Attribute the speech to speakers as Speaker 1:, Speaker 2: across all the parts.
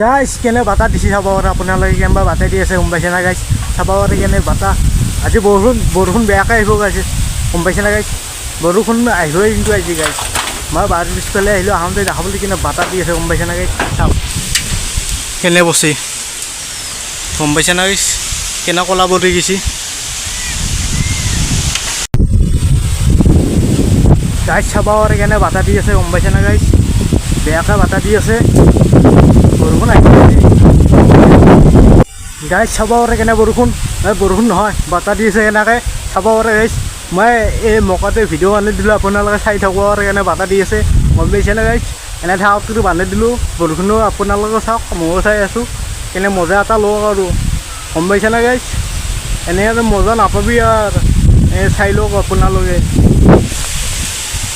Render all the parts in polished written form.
Speaker 1: গাইছ কেনে বতাহ দিছে চাব পাৰে আপোনালোকে কেনেবা বাটাই দি আছে গম পাইছে না গাইছ চাব পাৰে কেনে বতাহ আজি বৰষুণ বেয়াকৈ আহিব গাইছে গম পাইছে না গাইছ বৰষুণ আহিবই কিন্তু আজি গাইছ মই বাৰীৰ পিছফালে আহিলোঁ আহোঁতে দেখাবলৈ কেনে বতাহ দি আছে গম পাইছে না গাইছ চাওক কেনে বসে গম পাইছে না গাইছ কেনে ক'লা পৰি গৈছে গাইছ চাব পাৰে কেনে বতাহ দি আছে গম পাইছে না গাইছ বেয়াকৈ বতাহ দি আছে বৰষুণ আহিব গাইছ চাব পাৰে কেনে বৰষুণ নহয় বতাহ দি আছে কেনেকৈ চাব পাৰে গাইছ মই এই মকাতে ভিডিঅ' বান্ধি দিলোঁ আপোনালোকে চাই থাকিব পাৰে কেনে বতাহ দি আছে গম পাইছে না গাইছ এনে ঠাইটো বান্ধি দিলোঁ বৰষুণো আপোনালোকে চাওক ময়ো চাই আছোঁ কেনে মজা এটা লওক আৰু গম পাইছে না গাইছ এনে আৰু মজা নাপাবি আৰু চাই লওক আপোনালোকে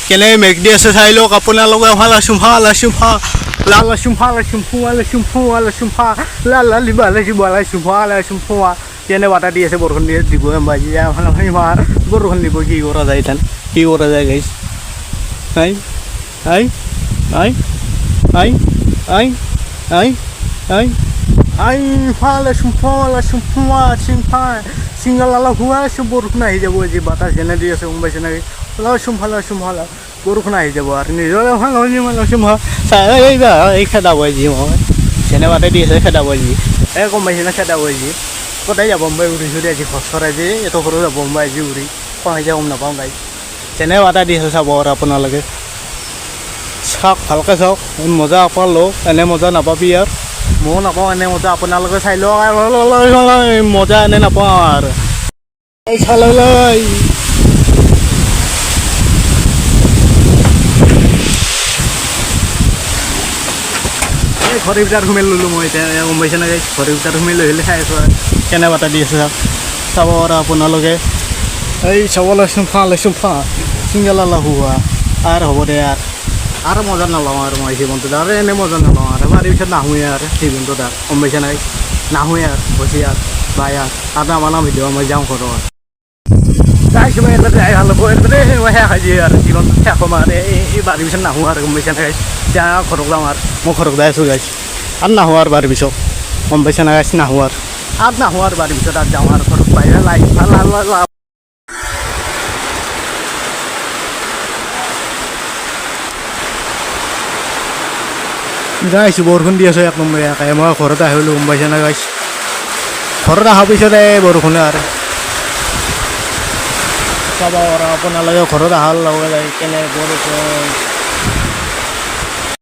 Speaker 1: কেনে মেঘ দি আছে চাই লওক আপোনালোকে ভাল আছোঁ Lala shumfa lala libala jibala shumfa কেনে বাটা দি আছে বৰষুণ দিয়ে দিব বাজি মাৰ বৰষুণ দিব কি কৰা যায় তান কি কৰা যায় গাইছ আই আই আই আই আই আই আই আই ফালা shumfa সিংগালালা হুৱা বৰষুণ আহি যাব যে বাটা যেনে দি আছে পাইছে না লালা shumfa বৰষুণ আহি যাব আৰু নিজৰ এই খেদাব যি মই যেনে বাটাই দি আছে খেদাব যি এই গম পাইছে না খেদাব যি কোথায় যাব মুম্বাই উড়িছোঁ দে আজি ঘৰ যে এত সৰু যাব মুম্বাই আজি উড়ি কোৱা যায় গম নাপাওঁ গাইছ যেনে বাটাই দি আছে চাব আৰু আপোনালোকে চাওক ভালকৈ চাওক মজা আপোনাৰ লওক এনে মজা নাপাবি আৰু ময়ো নাপাওঁ এনে মজা আপোনালোকে চাই লওক মজা এনে নাপাওঁ আৰু এই চালৈ ঘৰৰ ভিতৰত সোমাই ল'লোঁ মই এতিয়া গম পাইছে না গাইছ ঘৰৰ ভিতৰত সোমাই লৈ আহিলে চাই আছোঁ আৰু কেনে বাটা দি আছে চাব আৰু আপোনালোকে এই চাবলৈ চুমফা চিংগালা হোৱা আৰু হ'ব দে আৰু মজা নলওঁ আৰু মই জীৱনটোত আৰু এনেই মজা নলওঁ আৰু বাৰীৰ পিছত নাহোঁৱে আৰু জীৱনটোত আৰু গম পাইছে নাই নাহোঁৱে আৰু বছি বাই আৰু আমাৰ নাম ভিডিঅ' মই যাওঁ ঘৰত গাইছ মই এটা যাই ভাল হ'ব মই শেষ হৈ যায় আৰু জীৱনটোত শেষ হ'ম আৰু এই বাৰীৰ পিছত নাহোঁ আৰু গম পাইছে নাই গাইছ এতিয়া ঘৰত যাওঁ আৰু মই ঘৰত যাই আছোঁ গাইছ আৰু নাহোঁ আৰু বাৰীৰ পিছত গম পাইছে না গাইছ নাহোঁ আৰু নাহোঁ আৰু বাৰীৰ পিছত আৰু যাওঁ আৰু ঘৰত বাহিৰে লাই গাইছ বৰষুণ দি আছে এক নম্বৰ একে মই ঘৰত আহিলোঁ গম পাইছে না গাইছ ঘৰত অহাৰ পিছতে বৰষুণে আৰু চাব আৰু আপোনালোকে ঘৰত অহাৰ লগে কেনে বৰষুণ